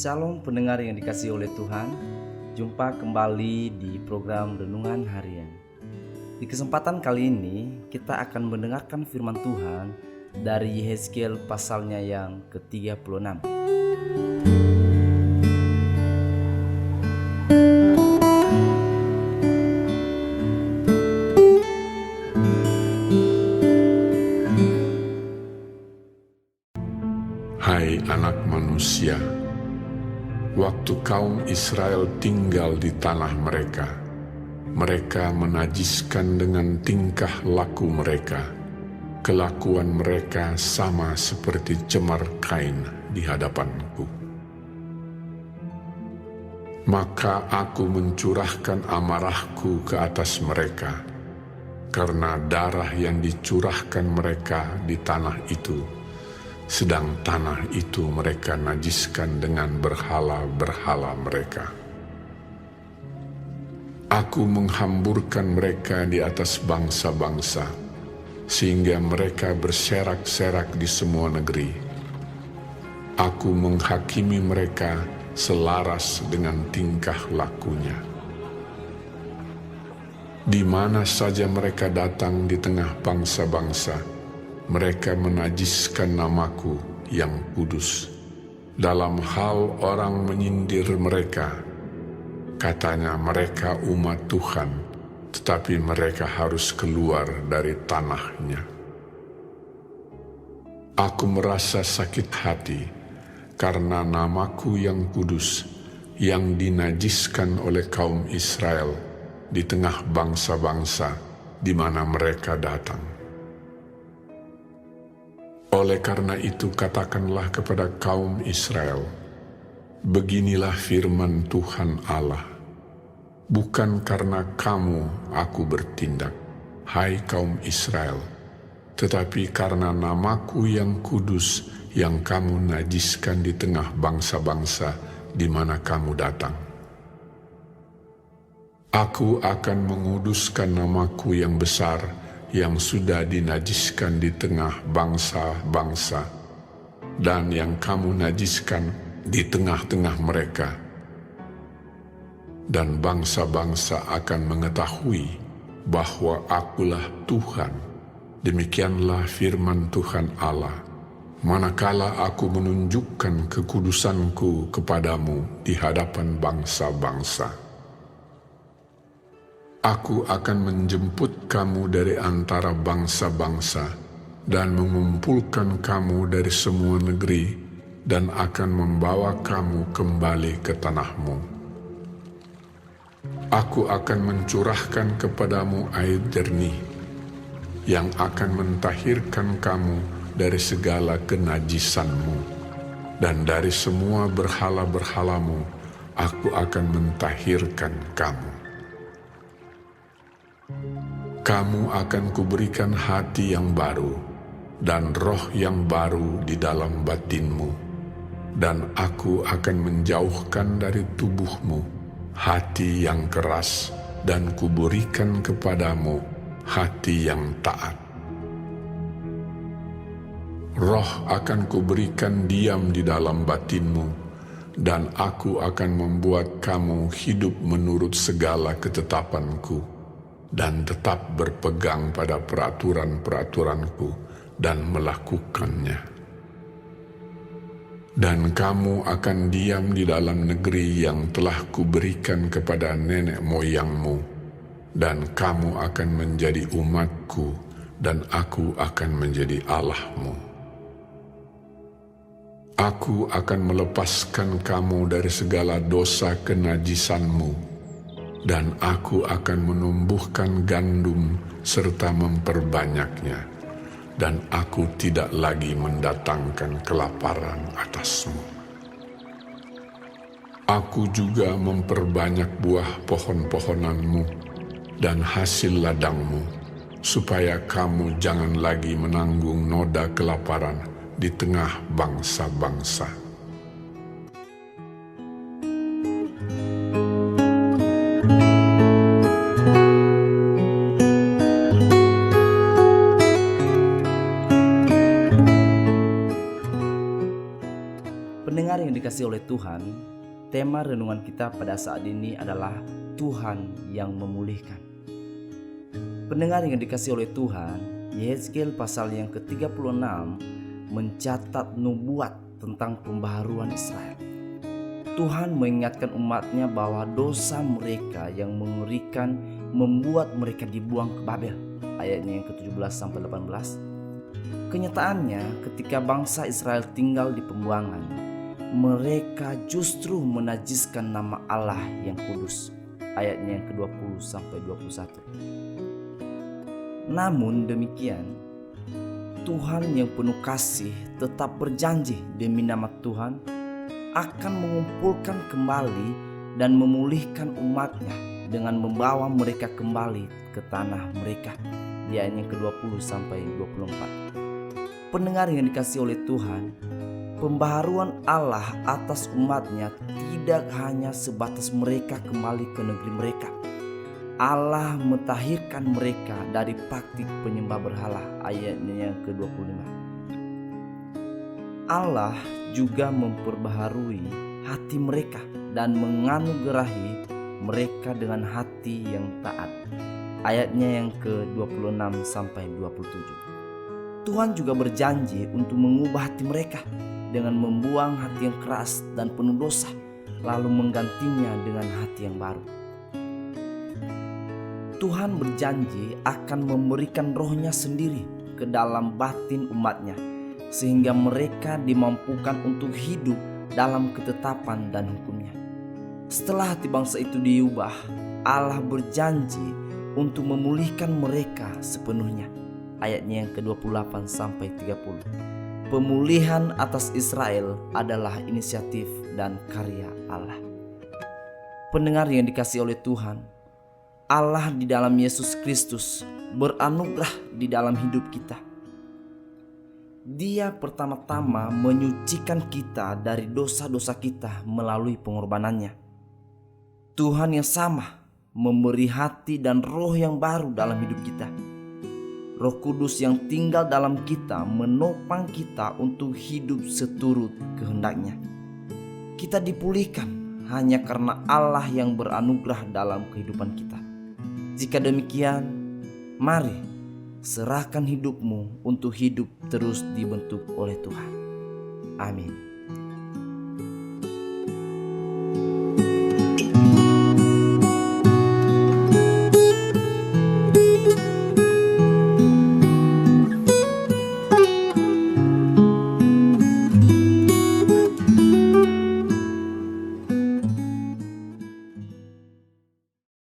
Shalom pendengar yang dikasihi oleh Tuhan. Jumpa kembali di program Renungan Harian. Di kesempatan kali ini kita akan mendengarkan firman Tuhan dari Yehezkiel pasalnya yang ke-36. Hai anak manusia, waktu kaum Israel tinggal di tanah mereka, mereka menajiskan dengan tingkah laku mereka. Kelakuan mereka sama seperti cemar kain di hadapanku. Maka aku mencurahkan amarahku ke atas mereka, karena darah yang dicurahkan mereka di tanah itu, sedang tanah itu mereka najiskan dengan berhala-berhala mereka. Aku menghamburkan mereka di atas bangsa-bangsa, sehingga mereka berserak-serak di semua negeri. Aku menghakimi mereka selaras dengan tingkah lakunya. Di mana saja mereka datang di tengah bangsa-bangsa, mereka menajiskan namaku yang kudus. Dalam hal orang menyindir mereka, katanya mereka umat Tuhan, tetapi mereka harus keluar dari tanahnya. Aku merasa sakit hati karena namaku yang kudus yang dinajiskan oleh kaum Israel di tengah bangsa-bangsa di mana mereka datang. Oleh karena itu katakanlah kepada kaum Israel, beginilah firman Tuhan Allah. Bukan karena kamu aku bertindak, hai kaum Israel, tetapi karena namaku yang kudus yang kamu najiskan di tengah bangsa-bangsa di mana kamu datang. Aku akan menguduskan namaku yang besar yang sudah dinajiskan di tengah bangsa-bangsa dan yang kamu najiskan di tengah-tengah mereka. Dan bangsa-bangsa akan mengetahui bahwa akulah Tuhan. Demikianlah firman Tuhan Allah, manakala aku menunjukkan kekudusanku kepadamu di hadapan bangsa-bangsa. Aku akan menjemput kamu dari antara bangsa-bangsa dan mengumpulkan kamu dari semua negeri dan akan membawa kamu kembali ke tanahmu. Aku akan mencurahkan kepadamu air jernih yang akan mentahirkan kamu dari segala kenajisanmu, dan dari semua berhala-berhalamu aku akan mentahirkan kamu. Kamu akan kuberikan hati yang baru dan roh yang baru di dalam batinmu, dan aku akan menjauhkan dari tubuhmu hati yang keras dan kuberikan kepadamu hati yang taat. Roh akan kuberikan diam di dalam batinmu, dan aku akan membuat kamu hidup menurut segala ketetapanku dan tetap berpegang pada peraturan-peraturanku dan melakukannya. Dan kamu akan diam di dalam negeri yang telah kuberikan kepada nenek moyangmu, dan kamu akan menjadi umatku, dan aku akan menjadi Allahmu. Aku akan melepaskan kamu dari segala dosa kenajisanmu, dan aku akan menumbuhkan gandum serta memperbanyaknya. Dan aku tidak lagi mendatangkan kelaparan atasmu. Aku juga memperbanyak buah pohon-pohonanmu dan hasil ladangmu, supaya kamu jangan lagi menanggung noda kelaparan di tengah bangsa-bangsa. dikasihi oleh Tuhan, tema renungan kita pada saat ini adalah Tuhan yang memulihkan. Pendengar yang dikasihi oleh Tuhan, Yehezkiel pasal yang ke-36 mencatat nubuat tentang pembaharuan Israel. Tuhan mengingatkan umatnya bahwa dosa mereka yang mengerikan membuat mereka dibuang ke Babel. Ayatnya yang ke-17-18. Kenyataannya ketika bangsa Israel tinggal di pembuangan, mereka justru menajiskan nama Allah yang kudus. Ayatnya yang ke-20-21. Namun demikian, Tuhan yang penuh kasih tetap berjanji demi nama Tuhan akan mengumpulkan kembali dan memulihkan umatnya dengan membawa mereka kembali ke tanah mereka. Di ayat yang ke-20-24. Pendengar yang dikasihi oleh Tuhan, pembaharuan Allah atas umatnya tidak hanya sebatas mereka kembali ke negeri mereka. Allah mentahirkan mereka dari praktik penyembah berhala. Ayatnya yang ke-25. Allah juga memperbaharui hati mereka dan menganugerahi mereka dengan hati yang taat. Ayatnya yang ke-26-27. Tuhan juga berjanji untuk mengubah hati mereka dengan membuang hati yang keras dan penuh dosa, lalu menggantinya dengan hati yang baru. Tuhan berjanji akan memberikan rohnya sendiri ke dalam batin umatnya, sehingga mereka dimampukan untuk hidup dalam ketetapan dan hukumnya. Setelah hati bangsa itu diubah, Allah berjanji untuk memulihkan mereka sepenuhnya. Ayatnya yang ke-28-30. Pemulihan atas Israel adalah inisiatif dan karya Allah. Pendengar yang dikasihi oleh Tuhan, Allah di dalam Yesus Kristus beranugerah di dalam hidup kita. Dia pertama-tama menyucikan kita dari dosa-dosa kita melalui pengorbanannya. Tuhan yang sama memberi hati dan roh yang baru dalam hidup kita. Roh Kudus yang tinggal dalam kita menopang kita untuk hidup seturut kehendaknya. Kita dipulihkan hanya karena Allah yang beranugerah dalam kehidupan kita. Jika demikian, mari serahkan hidupmu untuk hidup terus dibentuk oleh Tuhan. Amin.